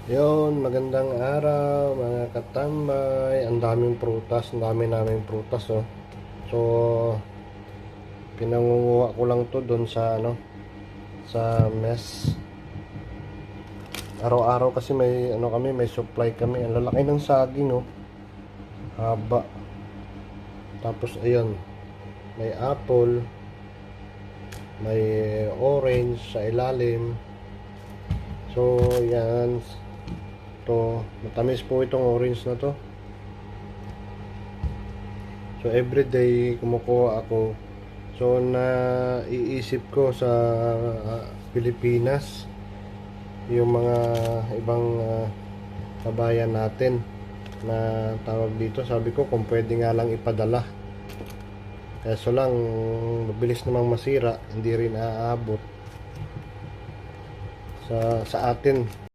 Yon, magandang araw mga katambay. Ang daming prutas, ang dami naming prutas oh. So, pinangunguha ko lang to doon sa sa mess. Araw-araw kasi may kami, may supply kami. Ang lalaki ng saging oh. Haba. Tapos ayun, may apple, may orange sa ilalim. So, yan. To, matamis po itong orange na to. So everyday kumukuha ako. So naiisip ko sa Pilipinas yung mga ibang kabayan natin na tawag dito. Sabi ko kung pwede nga lang ipadala. Kaso lang mabilis namang masira, hindi rin aabot sa atin.